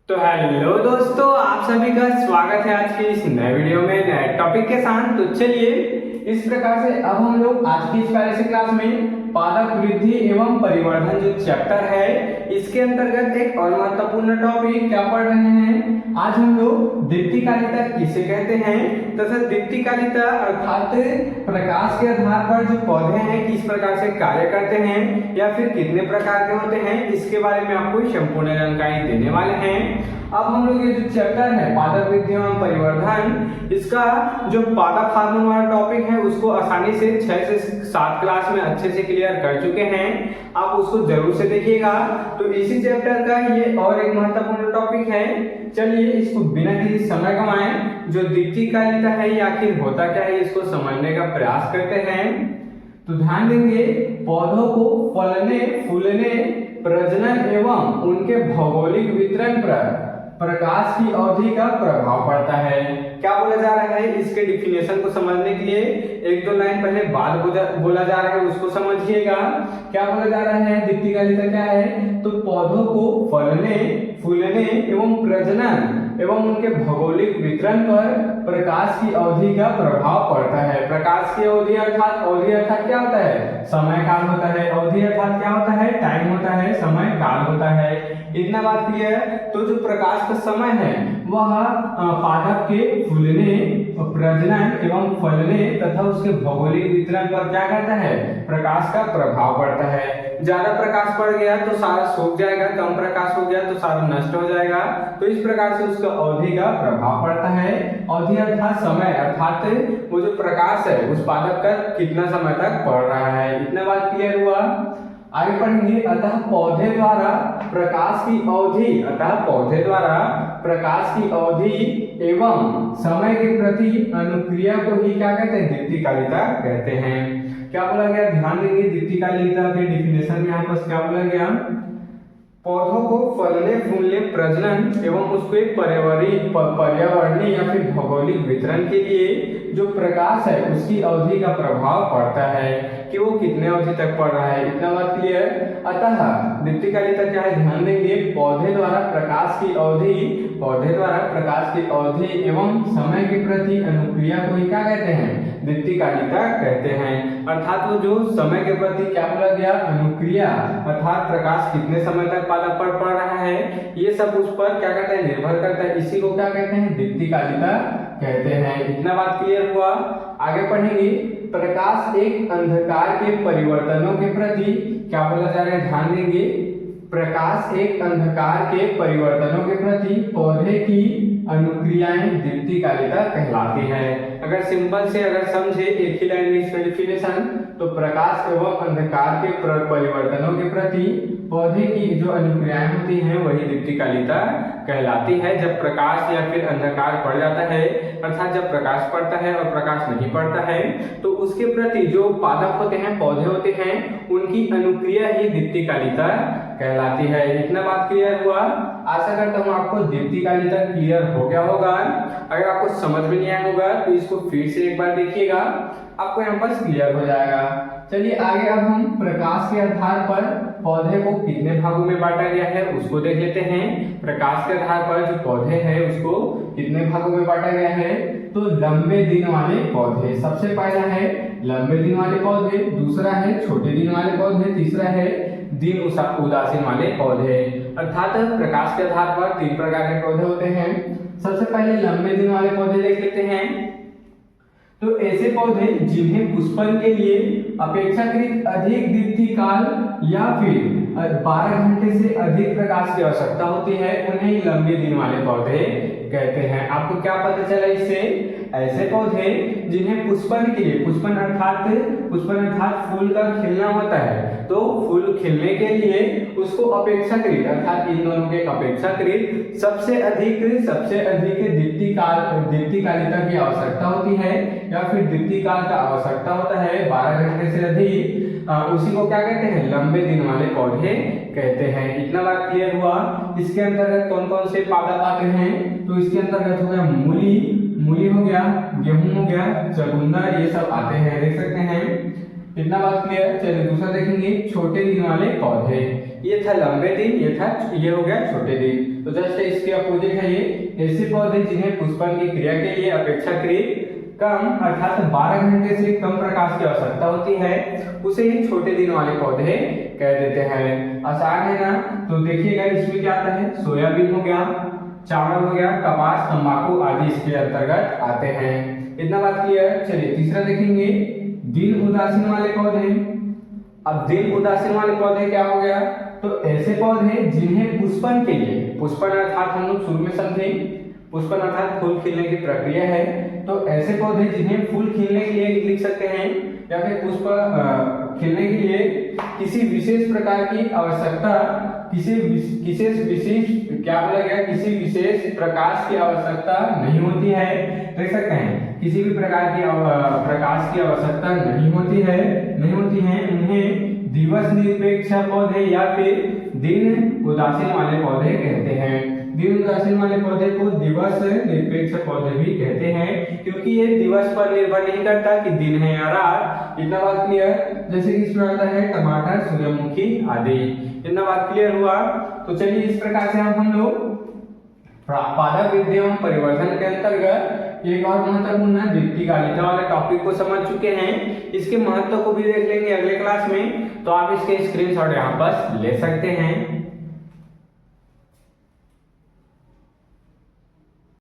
तो हेलो दोस्तों, आप सभी का स्वागत है आज के इस नए वीडियो में नए टॉपिक के साथ। तो चलिए इस प्रकार से अब हम लोग आज की इस पहले से क्लास में पादप वृद्धि एवं परिवर्धन जो चैप्टर है इसके अंतर्गत एक और महत्वपूर्ण टॉपिक क्या पढ़ रहे हैं। आज हम लोग दीप्तिकालिता किसे कहते हैं तथा दीप्तिकालिता अर्थात प्रकाश के आधार पर जो पौधे हैं किस प्रकार से कार्य करते हैं या फिर कितने प्रकार के होते हैं इसके बारे में आपको संपूर्ण जानकारी देने वाले हैं। अब हम लोग ये जो चैप्टर है पादप वृद्धि एवं परिवर्धन, इसका जो पादप हार्मोन वाला टॉपिक है उसको आसानी से 6 से 7 क्लास में अच्छे से क्लियर कर चुके हैं। आप उसको जरूर से देखिएगा। तो इसी चैप्टर का ये और एक महत्वपूर्ण टॉपिक है। चलिए इसको बिना किसी समय गंवाए जो दीप्तिकालिता है ये आखिर होता क्या है इसको समझने का प्रयास करते हैं। तो ध्यान देंगे, पौधों को फलने फूलने प्रजनन एवं उनके भौगोलिक वितरण पर प्रकाश की अवधि का प्रभाव पड़ता है। क्या बोला जा रहा है, इसके डिफिनेशन को समझने के लिए एक दो लाइन पहले बाद बोला जा रहा है उसको समझिएगा। क्या बोला जा रहा है, दीप्तिकालिता क्या है, तो पौधों को फलने फूलने एवं प्रजनन एवं उनके भौगोलिक वितरण पर प्रकाश की अवधि का प्रभाव पड़ता है। प्रकाश की अवधि अर्थात क्या होता है, समय काल होता है। अवधि अर्थात क्या होता है, टाइम होता है, समय काल होता है। इतना बात क्लियर है। तो जो प्रकाश का समय है वह पादप के फूलने प्रजनन एवं फलने तथा उसके भौगोलिक वितरण पर क्या करता है, प्रकाश का प्रभाव पड़ता है। ज्यादा प्रकाश पड़ गया तो सारा सूख जाएगा, कम प्रकाश हो गया तो सारा नष्ट हो जाएगा। तो इस प्रकार से उसका अवधि का प्रभाव पड़ता है। अवधि अर्थात समय, अर्थात वो जो प्रकाश है उस पादप का कितना समय तक पड़ रहा है। इतना बात क्लियर हुआ। आगे पढ़ेंगे, अतः पौधे द्वारा प्रकाश की अवधि एवं समय के प्रति अनुक्रिया को ही क्या कहते हैं, दीप्तिकालिता कहते हैं। क्या बोला गया, ध्यान देंगे, दीप्तिकालिता के डिफिनेशन में यहाँ पर क्या बोला गया, पौधों को फलने फूलने प्रजनन एवं उसके पर्यावरणीय या फिर भौगोलिक वितरण के लिए जो प्रकाश है उसकी अवधि का प्रभाव पड़ता है कि वो कितने अवधि तक पड़ रहा है। इतना बात क्लियर। अतः दीप्तिकालिता क्या है, ध्यान देंगे, पौधे द्वारा प्रकाश की अवधि एवं समय के प्रति अनुक्रिया को ही क्या कहते हैं, दीप्तिकालिता कहते हैं। अर्थात वो जो समय के प्रति क्या बोला गया, अनुक्रिया अर्थात प्रकाश कितने समय तक पादप पर पड़ रहा है ये सब उस पर क्या कहते हैं, निर्भर करता है। इसी को क्या कहते हैं, दीप्तिकालिता कहते हैं। इतना बात क्लियर हुआ। आगे पढ़ेंगे, प्रकाश एक अंधकार के परिवर्तनों के प्रति क्या बोला जा रहा है, ध्यान देंगे, प्रकाश एक अंधकार के परिवर्तनों के प्रति पौधे की अनुक्रियाएं दीप्तिकालिता कहलाती है। अगर सिंपल से अगर समझे एक ही लाइन में इसका डिफिनेशन, तो प्रकाश एवं अंधकार के परिवर्तनों के प्रति पौधे की जो अनुक्रियाएं होती हैं वही दीप्तिकालिता कहलाती है। जब प्रकाश या फिर अंधकार पड़ जाता है, अर्थात जब प्रकाश पड़ता है और प्रकाश नहीं पड़ता है, तो उसके प्रति जो पादप होते हैं, पौधे होते हैं, उनकी अनुक्रिया ही दीप्तिकालिता कहलाती है। इतना बात क्लियर हुआ। आशा करता हूँ आपको दीप्तिकालिता क्लियर हो गया होगा। अगर आपको समझ में नहीं आया होगा तो इसको फिर से एक बार देखिएगा, आपको यहाँ पर क्लियर हो जाएगा। चलिए आगे अब हम प्रकाश के आधार पर पौधे को कितने भागों में बांटा गया है उसको देख लेते हैं। प्रकाश के आधार पर जो पौधे हैं उसको कितने भागों में बांटा गया है, तो लंबे दिन वाले पौधे, सबसे पहला है लंबे दिन वाले पौधे, दूसरा है छोटे दिन वाले पौधे, तीसरा है दिन उदासीन वाले पौधे। अर्थात प्रकाश के आधार पर 3 प्रकार के पौधे होते हैं। सबसे पहले लंबे दिन वाले पौधे देख लेते हैं। तो ऐसे पौधे जिन्हें पुष्पन के लिए अपेक्षाकृत अधिक दीप्ति काल या फिर 12 घंटे से अधिक प्रकाश की आवश्यकता होती है उन्हें लंबे दिन वाले पौधे कहते हैं। आपको क्या पता चला इससे, ऐसे पौधे जिन्हें पुष्पन के लिए, पुष्पन अर्थात फूल का खिलना होता है, तो फूल खिलने के लिए उसको अपेक्षाकृत अर्थात इन दोनों के अपेक्षाकृत सबसे अधिक दीप्तिकालिता की आवश्यकता होती है या फिर दीप्तिकाल का आवश्यकता होता है 12 घंटे से अधिक, उसी को क्या कहते हैं, लंबे दिन वाले पौधे कहते हैं। इतना बात क्लियर हुआ। इसके अंतर्गत कौन कौन से पादप आते हैं, तो इसके अंतर्गत हो गया मूली हो गया, गेहूं हो गया, चुकंदर, ये सब आते हैं, देख सकते हैं। इतना बात क्लियर। चलिए दूसरा देखेंगे, छोटे दिन वाले पौधे। ये था लंबे दिन, ये हो गया छोटे दिन। तो जस्ट इसके अपोजिट है ये ऐसे पौधे जिन्हें पुष्पन की क्रिया के लिए अपेक्षाकृत कम अर्थात 12 घंटे से कम प्रकाश की आवश्यकता होती है, उसे ही छोटे दिन वाले पौधे कह देते हैं। आसान है ना? तो देखिएगा इसमें क्या आता है, सोयाबीन हो गया, चावल हो गया, कपास, तंबाकू आदि इसके अंतर्गत आते हैं। इतना बात क्लियर। चलिए तीसरा देखेंगे, दिन उदासीन वाले पौधे। अब दिन उदासीन वाले पौधे क्या हो गया, तो ऐसे पौधे जिन्हें पुष्पन के लिए, पुष्पन अर्थात हम लोग शुरू में समझे, पुष्पन अर्थात फूल खिलने की प्रक्रिया है, तो ऐसे पौधे जिन्हें फूल खिलने के लिए लिख सकते हैं या फिर पुष्प खिलने के लिए किसी विशेष प्रकार की आवश्यकता, किसी विशेष प्रकाश की आवश्यकता नहीं होती है। देख सकते हैं किसी भी प्रकार की प्रकाश की आवश्यकता नहीं होती है, उन्हें दिवस निरपेक्ष पौधे या फिर दिन उदासीन वाले पौधे कहते हैं। दिन उदासीन वाले पौधे को दिवस निरपेक्ष पौधे भी कहते हैं, क्योंकि ये दिवस पर निर्भर नहीं करता कि दिन है या रात। इतना बात क्लियर। जैसे कि इसमें आता है टमाटर, सूर्यमुखी आदि। इतना बात क्लियर हुआ। तो चलिए इस प्रकार से हम लोग पादप वृद्धि एवं परिवर्धन के अंतर्गत एक और महत्वपूर्ण दीप्तिकालिता वाले टॉपिक को समझ चुके हैं। इसके महत्व को भी देख लेंगे अगले क्लास में, तो आप इसके स्क्रीनशॉट यहाँ पर ले सकते हैं।